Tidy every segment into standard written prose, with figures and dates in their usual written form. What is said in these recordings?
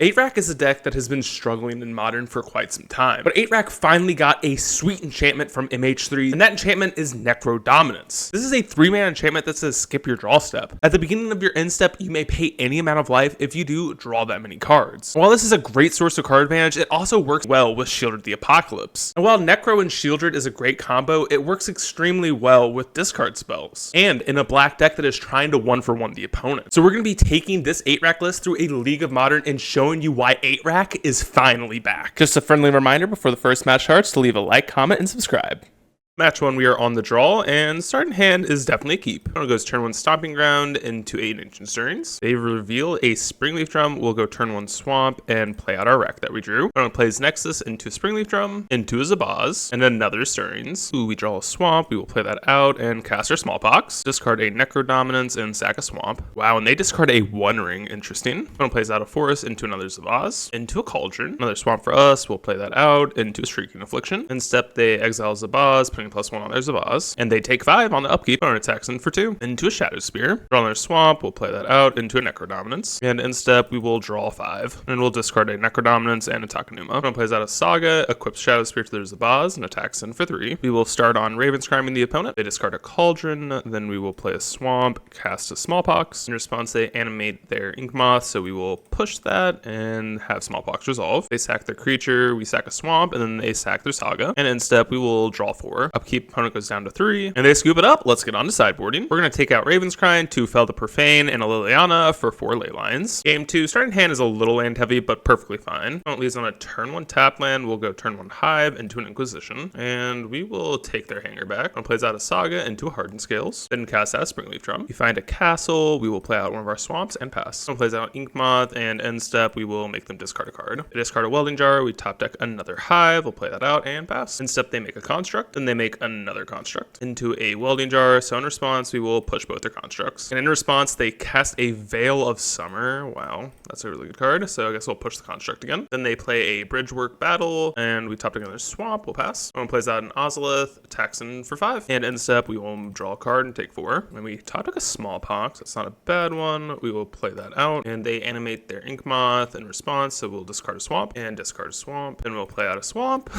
8-Rack is a deck that has been struggling in Modern for quite some time, but 8-Rack finally got a sweet enchantment from MH3, and that enchantment is Necro Dominance. This is a 3-mana enchantment that says skip your draw step. At the beginning of your end step, you may pay any amount of life. If you do, draw that many cards. While this is a great source of card advantage, it also works well with Shieldred the Apocalypse. And while Necro and Shieldred is a great combo, it works extremely well with discard spells, and in a black deck that is trying to 1-for-1 the opponent. So we're going to be taking this 8-Rack list through a League of Modern and showing you why 8-Rack is finally back. Just a friendly reminder before the first match starts to leave a like, comment, and subscribe. Match 1, we are on the draw, and starting hand is definitely a keep. Opponent goes turn 1 Stomping Ground into 8 Ancient Stirrings. They reveal a Springleaf Drum. We'll go turn 1 Swamp and play out our Wreck that we drew. Opponent plays Nexus into Springleaf Drum, into a Zabaz, and another Stirrings. Ooh, we draw a Swamp. We will play that out and cast our Smallpox. Discard a Necro Dominance and sack a Swamp. Wow, and they discard a One Ring. Interesting. Opponent plays out a Forest into another Zabaz, into a Cauldron. Another Swamp for us. We'll play that out into a Shrieking Affliction. In step, they exile Zabaz, putting +1 on their Zabaz, and they take 5 on the upkeep. Opponent attacks in for 2 into a Shadow Spear. Draw another Swamp, we'll play that out into a Necro Dominance, and in step we will draw 5, and we'll discard a Necro Dominance and a Takenuma. Opponent plays out a Saga, equips Shadow Spear to their Zabaz, and attacks in for 3. We will start on Ravenscriming the opponent. They discard a Cauldron, then we will play a Swamp, cast a Smallpox. In response, they animate their Inkmoth, so we will push that and have Smallpox resolve. They sack their creature, we sack a Swamp, and then they sack their Saga, and in step we will draw 4. Upkeep, opponent goes down to 3, and they scoop it up. Let's get on to sideboarding. We're going to take out Ravenscry, 2 Fel the Profane, and a Liliana for 4 ley lines. Game 2, starting hand is a little land heavy, but perfectly fine. Opponent leaves on a turn 1 tap land. We'll go turn 1 Hive into an Inquisition, and we will take their hanger back. Opponent plays out a Saga into a Hardened Scales, then cast out a Springleaf Drum. We find a castle. We will play out one of our swamps and pass. Opponent plays out Inkmoth, and end step, we will make them discard a card. They discard a Welding Jar. We top deck another Hive. We'll play that out and pass. End step, they make a Construct, then they make another Construct into a Welding Jar. So in response, we will push both their constructs. And in response, they cast a Veil of Summer. Wow, that's a really good card. So I guess we'll push the construct again. Then they play a Bridgework Battle, and we top deck another Swamp. We'll pass. Someone plays out an Ozolith, attacks in for 5. And end step, we will draw a card and take 4. And we top deck a Smallpox. That's not a bad one. We will play that out. And they animate their Inkmoth in response. So we'll discard a Swamp and discard a Swamp. And we'll play out a Swamp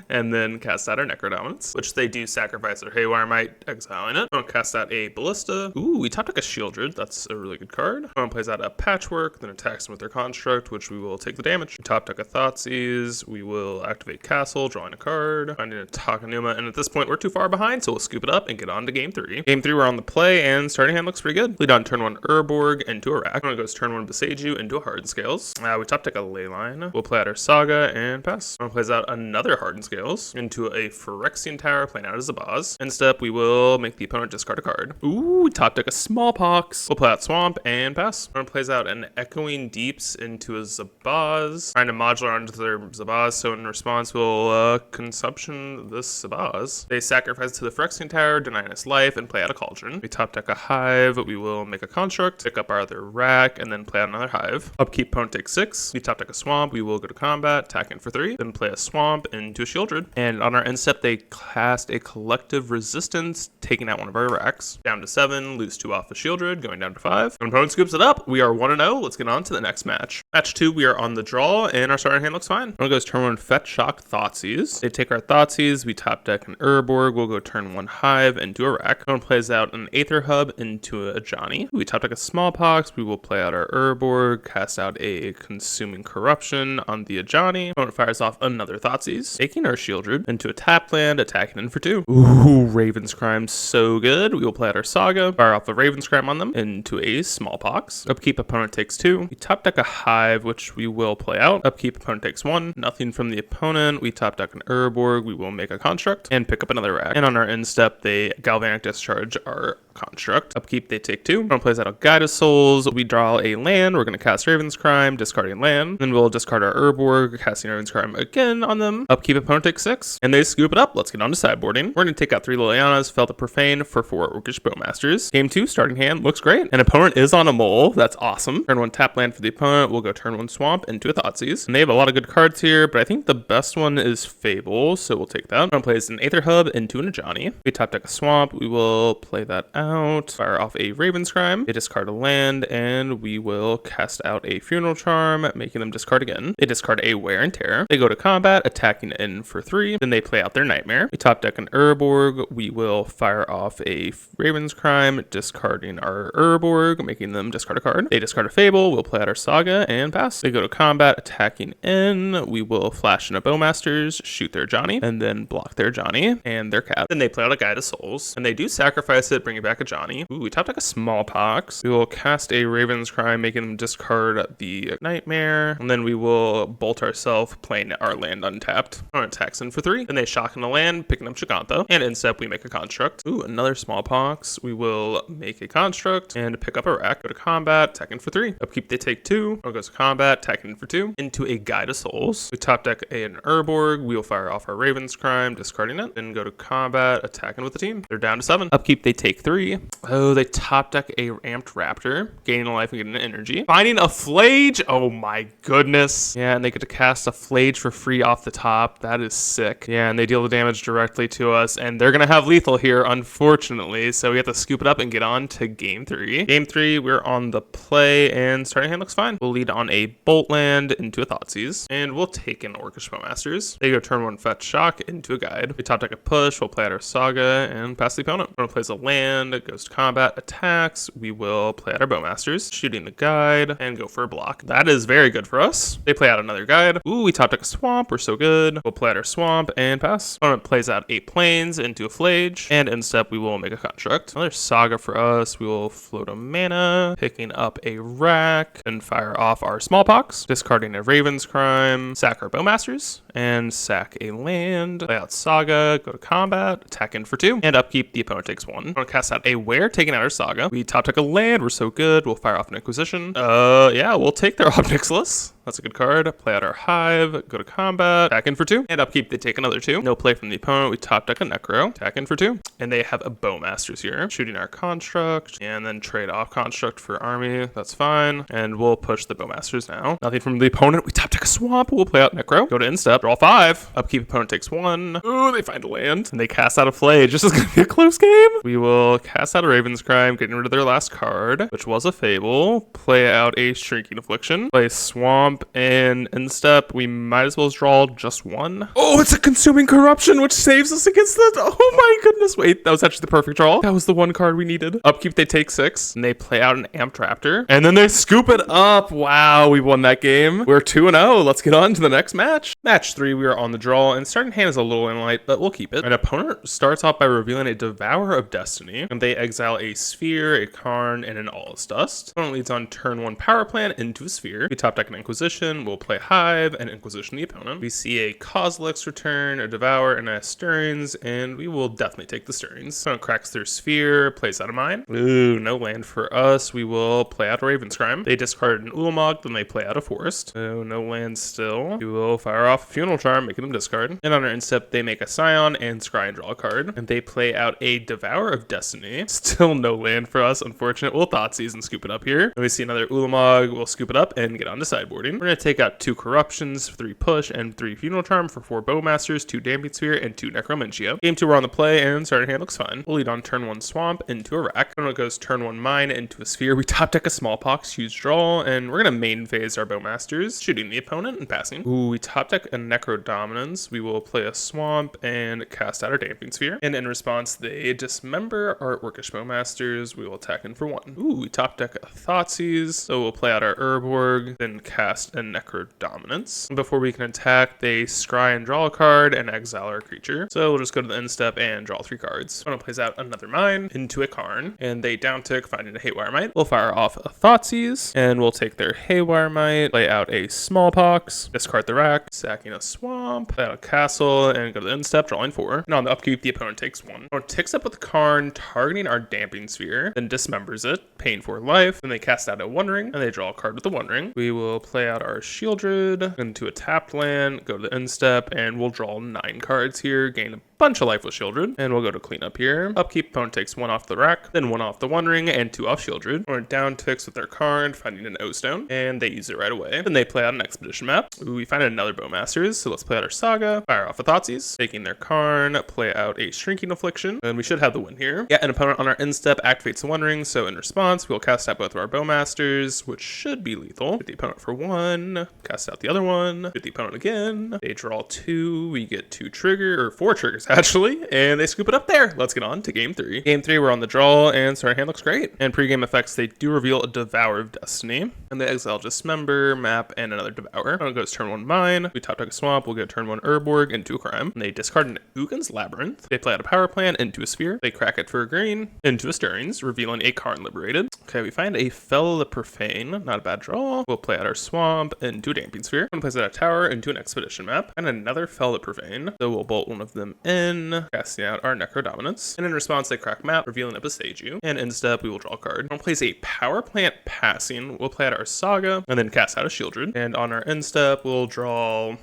and then cast out our Necro Dominance, which they do sacrifice their Haywire Might, exiling it. Don't cast out a Ballista. Ooh, we top deck a Shieldred. That's a really good card. Opponent plays out a Patchwork, then attacks them with their construct, which we will take the damage. Top deck a Thoughtseize. We will activate Castle, drawing a card, finding a Takenuma, and at this point we're too far behind, so we'll scoop it up and get on to game 3. Game 3, we're on the play, and starting hand looks pretty good. Lead on turn 1 Urborg into a Rack. Opponent goes turn 1 Beseiju into a Hardened Scales. We top deck a Leyline. We'll play out our Saga and pass. Opponent plays out another Hardened Scales into a Phyrexian Tower, playing out a Zabaz. End step, we will make the opponent discard a card. Ooh, top deck a Smallpox. We'll play out Swamp and pass. Opponent plays out an Echoing Deeps into a Zabaz, trying to modular onto their Zabaz, so in response we'll consumption this Zabaz. They sacrifice to the Phyrexian Tower, denying its life, and play out a Cauldron. We top deck a Hive. We will make a construct, pick up our other Rack, and then play out another Hive. Upkeep, opponent takes 6. We top deck a Swamp. We will go to combat, attack in for 3, then play a Swamp into a Shieldred. And on our end step, they cast a Collective Resistance, taking out one of our Racks. Down to 7, lose 2 off the Shieldred, going down to 5. When opponent scoops it up, we are 1-0. Let's get on to the next match. Match 2, we are on the draw, and our starting hand looks fine. Opponent goes turn 1 Fetch Shock Thoughtseize. They take our Thoughtseize, we top deck an Urborg. We'll go turn 1 Hive into a Rack. Opponent plays out an Aether Hub into a Johnny. We top deck a Smallpox. We will play out our Urborg, cast out a Consuming Corruption on the Ajani. Opponent fires off another Thoughtseize, taking our Shieldred into a tap land, attacking in for 2. Ooh, Ravenscrime, so good. We will play out our Saga, fire off a Ravenscrime on them into a Smallpox. Upkeep, opponent takes 2. We top deck a Hive, which we will play out. Upkeep, opponent takes 1. Nothing from the opponent. We top deck an Urborg. We will make a construct and pick up another Rack. And on our end step, they Galvanic Discharge our construct. Upkeep, they take 2. Opponent plays out a Guide of Souls. We draw a land. We're going to cast Ravenscrime, discarding land. Then we'll discard our Urborg, casting Ravenscrime again on them. Upkeep, opponent takes 6. And they scoop it up. Let's get on to sideboarding. We're going to take out 3 Lilianas, Felt the Profane for 4 Orcish Bowmasters. Game 2, starting hand, looks great. An opponent is on a mole. That's awesome. Turn 1 tap land for the opponent. We'll go turn 1 swamp into a Thoughtseize. And they have a lot of good cards here, but I think the best one is Fable, so we'll take that. I'm going to play an Aether Hub into an Ajani. We top deck a swamp. We will play that out. Fire off a Ravenscrime. They discard a land, and we will cast out a Funeral Charm, making them discard again. They discard a Wear and Tear. They go to combat, attacking in for 3. Then they play out their Nightmare. We top deck an Urborg. We will fire off a Ravenscrime, discarding our Urborg, making them discard a card. They discard a Fable. We'll play out our Saga and pass. They go to combat, attacking in. We will flash in a Bowmasters, shoot their Johnny, and then block their Johnny and their Cat. Then they play out a Guide of Souls, and they do sacrifice it, bringing back a Johnny. Ooh, we top deck a Smallpox. We will cast a Ravenscrime, making them discard the Nightmare, and then we will bolt ourselves, playing our land untapped. Our attacks in for 3. Then they shock in the land, picking up Shigantha, and instead we make a Construct. Ooh, another Smallpox. We will make a Construct and pick up a Rack. Go to combat, attacking for 3. Upkeep, they take 2. Or goes to combat, attacking for 2. Into a Guide of Souls. We top deck an Urborg. We will fire off our Ravenscrime, discarding it. Then go to combat, attacking with the team. They're down to 7. Upkeep, they take 3. Oh, they top deck a Amped Raptor, gaining a life and getting an energy. Finding a Flage. Oh my goodness. Yeah, and they get to cast a Flage for free off the top. That is sick. Yeah, and they deal the damage directly to us, and they're gonna have lethal here, unfortunately. So we have to scoop it up and get on to game 3. Game 3, we're on the play, and starting hand looks fine. We'll lead on a Bolt Land into a Thoughtseize, and we'll take an Orcish Bowmasters. They go turn 1 fetch shock into a Guide. We top deck a push. We'll play out our Saga and pass the opponent. Opponent plays a land. It goes to combat, attacks. We will play out our Bowmasters, shooting the Guide, and go for a block. That is very good for us. They play out another Guide. Ooh, we top deck a Swamp. We're so good. We'll play out our Swamp and pass. Opponent plays out 8 Plains into a Flage, and in step we will make a Construct. Another Saga for us. We will float a mana, picking up a Rack, and fire off our Smallpox, discarding a Ravenscrime, sack our Bowmasters, and sack a land. Play out Saga, go to combat, attack in for 2, and upkeep, the opponent takes 1. I'm gonna cast out a Wear, taking out our Saga. We top deck a land. We're so good. We'll fire off an Inquisition. Yeah, we'll take their Obnixilis. That's a good card. Play out our Hive, go to combat, attack in for 2, and upkeep, they take another 2. No play from the opponent. We top deck a Necro, attack in for 2, and they have a Bowmasters here, shooting our Construct, and then trade off Construct for Army. That's fine, and we'll push the Bowmasters now. Nothing from the opponent. We top deck a Swamp. We'll play out Necro, go to instep, draw 5. Upkeep, opponent takes 1. Ooh, they find a land, and they cast out a Flage. This is gonna be a close game. We will cast out a Ravenscrime, getting rid of their last card, which was a Fable. Play out a Shrinking Affliction, play Swamp, and instep, we might as well draw just 1. Oh, it's a Consuming Corruption, which saves us against the... Oh my goodness. Wait, that was actually the perfect draw. That was the 1 card we needed. Upkeep, they take 6, and they play out an Amped Raptor, and then they scoop it up. Wow, we won that game. We're 2-0. Let's get on to the next match. Match 3, we are on the draw, and starting hand is a little in light, but we'll keep it. An opponent starts off by revealing a Devourer of Destiny, and they exile a Sphere, a Karn, and an All's Dust. Opponent leads on turn 1 Power Plant into a Sphere. We top deck an Inquisition. We'll play Hive and Inquisition the opponent. We see a Kozilek's Return, a Devour, and a Stirrings, and we will definitely take the Stirrings. Opponent cracks their Sphere, plays out of mine. Ooh, no land for us. We will play out a Ravenscrime. They discard an Ulamog, then they play out a Forest. Oh, no land still. We will fire off a Funeral Charm, making them discard. And on our instep, they make a Scion and scry and draw a card. And they play out a Devourer of Destiny. Still no land for us, unfortunate. We'll Thoughtseize and scoop it up here. Then we see another Ulamog. We'll scoop it up and get on to sideboarding. We're going to take out 2 Corruptions, 3 Push, and 3 Funeral Charm for 4 Bowmasters, 2 Damping Sphere, and 2 Necromentia. Game 2, we're on the play, and starting hand looks fine. We'll lead on turn 1 Swamp into a Rack. Then it goes turn 1 Mine into a Sphere. We top deck a Smallpox, huge draw, and we're going to main phase our Bowmasters, shooting the opponent and passing. Ooh, we top deck a Necro Dominance. We will play a Swamp and cast out our Damping Sphere. And in response, they dismember our Orcish Bowmasters. We will attack in for 1. Ooh, we top deck a Thoughtseize. So we'll play out our Urborg, then cast a Necro Dominance. Before we can attack, they scry and draw a card and exile our creature. So we'll just go to the end step and draw 3 cards. Opponent plays out another Mine into a Karn, and they downtick, finding a Haywire Mite. We'll fire off a Thoughtseize, and we'll take their Haywire Mite, play out a Smallpox, discard the Rack, sacking a Swamp, play out a Castle, and go to the end step, drawing 4. And on the upkeep, the opponent takes 1. Opponent ticks up with the Karn, targeting our Damping Sphere, then dismembers it, paying 4 life. Then they cast out a One Ring, and they draw a card with the One Ring. We will play out our Shieldred into a tapped land, go to the end step, and we'll draw 9 cards here, gain a bunch of lifeless children. And we'll go to cleanup here. Upkeep, opponent takes 1 off the rack, then 1 off the One Ring, and 2 off Shieldred. We're down ticks with their card, finding an O-Stone, and they use it right away. Then they play out an Expedition map. Ooh, we find another Bowmasters, so let's play out our Saga, fire off a Thoughtseize, taking their card, play out a Shrinking Affliction, and we should have the win here. Yeah, an opponent on our end step activates the One Ring, so in response, we'll cast out both of our Bowmasters, which should be lethal. Hit the opponent for 1, cast out the other one, hit the opponent again, they draw 2, we get 4 triggers actually, and they scoop it up there. Let's get on to game 3. Game 3, we're on the draw, and starting hand looks great. And pre-game effects, they do reveal a Devour of Destiny, and they exile Dismember, map, and another Devour. Opponent goes turn 1 Mine, we top deck a Swamp, we'll get turn 1 Urborg into a Crime, and they discard an Ugin's Labyrinth, they play out a Power Plant into a Sphere, they crack it for a green, into a Stirrings, revealing a card liberated. Okay, we find a Fel the Profane, not a bad draw. We'll play out our Swamp into a Damping Sphere, and place out a Tower into an Expedition map, and another Fel the Profane, so we'll bolt one of them in, casting out our Necro Dominance, and in response they crack map, revealing a Bestage, and in step we will draw a card. We'll place a Power Plant passing, we'll play out our Saga, and then cast out a Shieldred, and on our end step we'll draw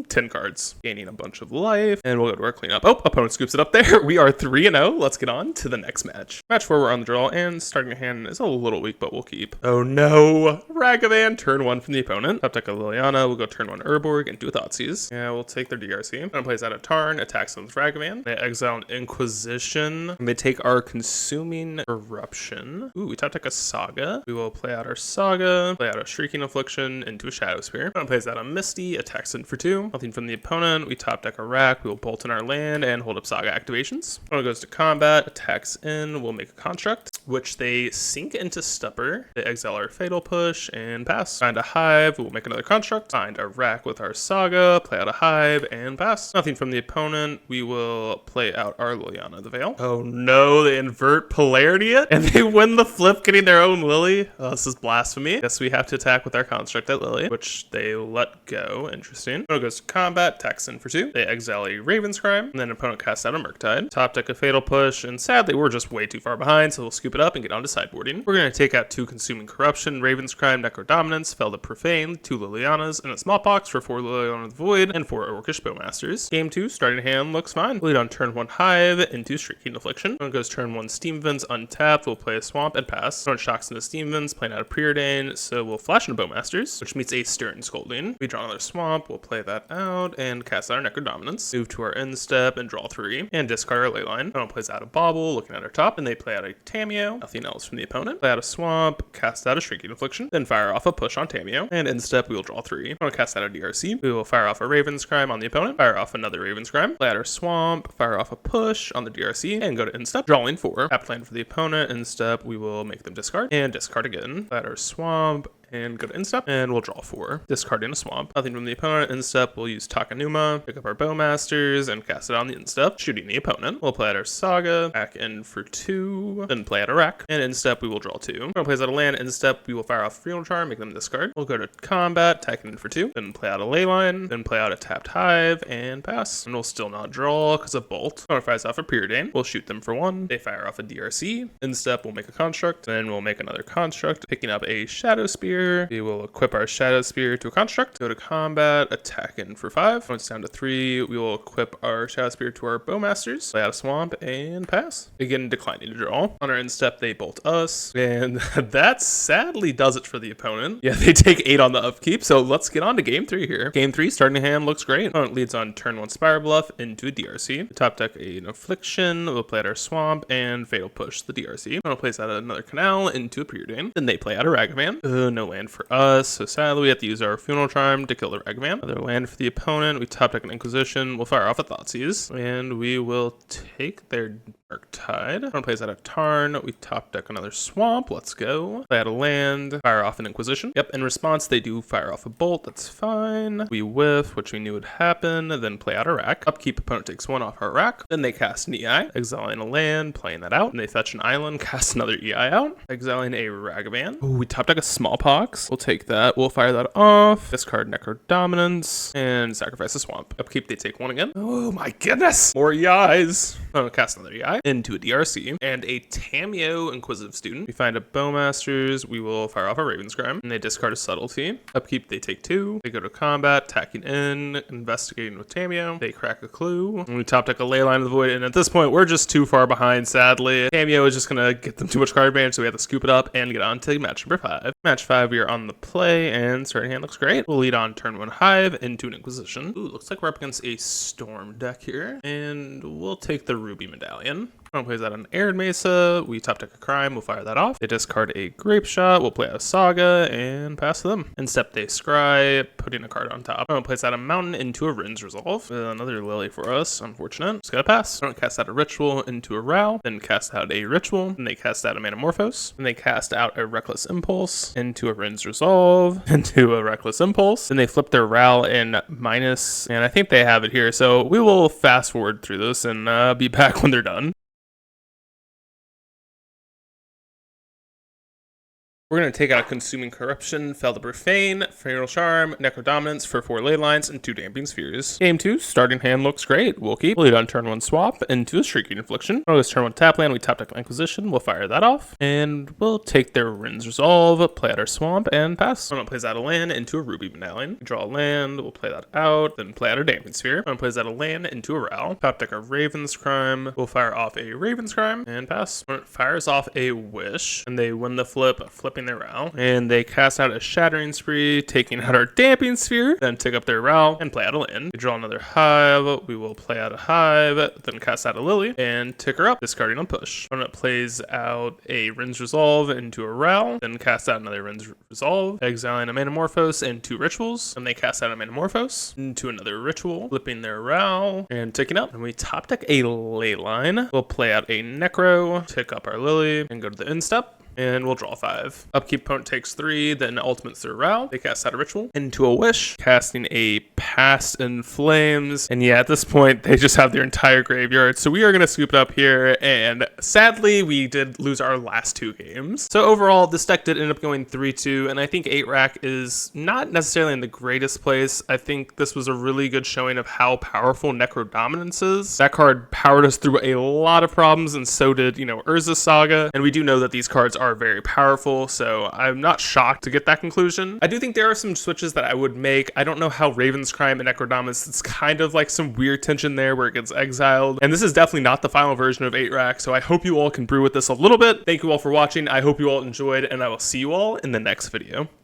10 cards, gaining a bunch of life, and we'll go to our cleanup. Oh, opponent scoops it up there. We are 3-0. Let's get on to the next match. Match 4, we're on the draw, and starting hand is a little weak, but we'll keep. Oh no, Ragavan, turn 1 from the opponent. Top deck a Liliana, we'll go turn 1 Urborg and do a Thoughtseize. Yeah, we'll take their DRC. Opponent plays out a Tarn, attacks them with Ragavan. They exile an Inquisition, and they take our Consuming Eruption. Ooh, we top deck a Saga. We will play out our Saga, play out a Shrieking Affliction into a Shadow Spear. Opponent plays out a Misty, attacks in for 2. Nothing from the opponent. We top deck a rack. We will bolt in our land and hold up Saga activations. Opponent goes to combat, attacks in. We'll make a construct, which they sink into Stupper. They exile our Fatal Push and pass. Find a Hive. We'll make another construct. Find a rack with our Saga. Play out a Hive and pass. Nothing from the opponent. We will play out our Liliana the Veil. Oh no, they invert polarity it and they win the flip, getting their own Lily. Oh, this is blasphemy. Guess we have to attack with our construct at Lily, which they let go. Interesting. Opponent goes to combat, attacks in for 2. They exile a Raven's Crime, and then opponent casts out a Murktide. Top deck a Fatal Push, and sadly we're just way too far behind, so we'll scoop it up and get on to sideboarding. We're going to take out 2 Consuming Corruption, Raven's Crime, Necro Dominance, Fel the Profane, 2 Lilianas, and a Smallpox for 4 Liliana of the Void, and 4 Orcish Bowmasters. Game 2, starting hand looks fine. Lead on turn 1 Hive into Shrieking Affliction. Opponent goes turn 1 Steam Vents untapped, we'll play a Swamp and pass. Opponent shocks into Steam Vents, playing out a Preordain, so we'll flash into Bowmasters, which meets a Stern Scolding. We draw another Swamp, we'll play that out, and cast out our Necro Dominance. Move to our end step and draw 3, and discard our Leyline. Opponent plays out a Bauble, looking at our top, and they play out a Tameo. Nothing else from the opponent. Play out a Swamp, cast out a Shrinking Affliction, then fire off a Push on Tameo, and end step we will draw 3. Opponent cast out a DRC. We will fire off a Raven's Crime on the opponent, fire off another Raven's Crime, play out our Swamp, fire off a Push on the DRC, and go to end step, drawing 4. Tap land for the opponent. End step we will make them discard, and discard again. Play out our Swamp, and go to instep, and we'll draw 4, discarding a Swamp. Nothing from the opponent. Instep, we'll use Takanuma, pick up our Bowmasters, and cast it on the instep, shooting the opponent. We'll play out our Saga, back in for 2, then play out a rack, and instep, we will draw 2. Opponent plays out a land. Instep, we will fire off Funeral Charm, make them discard. We'll go to combat, attacking in for 2, then play out a Leyline, then play out a tapped Hive, and pass. And we'll still not draw because of Bolt. Opponent fires off a Preordain. We'll shoot them for 1. They fire off a DRC. Instep, we'll make a construct, then we'll make another construct, picking up a Shadow Spear. We will equip our Shadow Spear to a construct, go to combat, attack in for 5. Once down to 3, we will equip our Shadow Spear to our Bowmasters, play out a Swamp, and pass. Again, declining to draw. On our end step, they bolt us, and that sadly does it for the opponent. Yeah, they take 8 on the upkeep, so let's get on to game 3 here. Game 3, starting hand looks great. Opponent leads on turn 1 Spire Bluff into a DRC. Top deck an Affliction, we'll play out our Swamp, and Fatal Push the DRC. Opponent plays out another Canal into a Preordain. Then they play out a Ragavan. No land for us, so sadly we have to use our Funeral Charm to kill the Ragavan. Another land for the opponent. We top deck an Inquisition. We'll fire off a Thoughtseize, and we will take their Murktide. Opponent plays out a Tarn. We top deck another Swamp. Let's go. Play out a land. Fire off an Inquisition. Yep, in response they do fire off a Bolt. That's fine. We whiff, which we knew would happen. Then play out a rack. Upkeep, opponent takes 1 off our rack. Then they cast an EI, exiling a land, playing that out. And they fetch an island, cast another EI out, exiling a Ragavan. Ooh, we top deck a Smallpox. We'll take that. We'll fire that off. Discard Necro Dominance and sacrifice a Swamp. Upkeep, they take 1 again. Oh my goodness! More EIs. Oh, cast another EI. ally into a DRC and a Tamiyo Inquisitive Student. We find a Bowmasters, we will fire off a Ravenscrime, and they discard a Subtlety. Upkeep, they take 2. They go to combat, attacking in, investigating with Tamiyo. They crack a clue, and we top deck a Leyline of the Void, and at this point, we're just too far behind, sadly. Tamiyo is just gonna get them too much card advantage, so we have to scoop it up and get on to match number 5. Match 5, we are on the play, and starting hand looks great. We'll lead on turn 1 Hive into an Inquisition. Ooh, looks like we're up against a Storm deck here, and we'll take the Ruby Medallion. Opponent plays out an Arid Mesa, we top deck a Crime, we'll fire that off. They discard a Grape Shot, we'll play out a Saga, and pass to them. In step they scry, putting a card on top. Opponent plays out a Mountain into a Rin's Resolve. Another Lily for us, unfortunate. Just gotta pass. Opponent casts out a Ritual into a Ral, then cast out a Ritual, then they cast out a Manamorphose, then they cast out a Reckless Impulse into a Rin's Resolve, into a Reckless Impulse, then they flip their Ral in minus, and I think they have it here, so we will fast forward through this and be back when they're done. We're going to take out Consuming Corruption, Fel the Profane, Fatal Charm, Necrodominance for 4 ley lines, and 2 Damping Spheres. Game 2, starting hand looks great. We'll keep. We'll lead on turn 1 swap into a Shrieking Infliction. On this turn 1 tap land, we top deck Inquisition. We'll fire that off. And we'll take their Rin's Resolve, play out our Swamp, and pass. Opponent plays out a land into a Ruby Medallion. We draw a land, we'll play that out, then play out our Damping Sphere. Opponent plays out a land into a Ral. Top deck our Ravenscrime. We'll fire off a Ravenscrime and pass. Opponent fires off a Wish, and they win the flip, flipping their Ral, and they cast out a Shattering Spree, taking out our Damping Sphere, then take up their Ral and play out a land. We draw another Hive, we will play out a Hive, then cast out a Lily and tick her up, discarding on push. Opponent plays out a Rin's Resolve into a Ral, then cast out another Rin's Resolve, exiling a Manamorphose and 2 Rituals, and they cast out a Manamorphose into another Ritual, flipping their Ral and ticking up, and we top deck a Leyline. We'll play out a Necro, tick up our Lily, and go to the end step. And we'll draw 5. Upkeep, opponent takes 3, then ultimates their Ral. They cast out a Ritual into a Wish, casting a Past in Flames. And yeah, at this point, they just have their entire graveyard. So we are going to scoop it up here. And sadly, we did lose our last 2 games. So overall, this deck did end up going 3-2. And I think 8-Rack is not necessarily in the greatest place. I think this was a really good showing of how powerful Necrodominance is. That card powered us through a lot of problems, and so did, Urza Saga. And we do know that these cards are very powerful, so I'm not shocked to get that conclusion. I do think there are some switches that I would make. I don't know how Ravenscrime and Necrodominance, it's kind of like some weird tension there where it gets exiled, and this is definitely not the final version of 8-Rack, so I hope you all can brew with this a little bit. Thank you all for watching. I hope you all enjoyed, and I will see you all in the next video.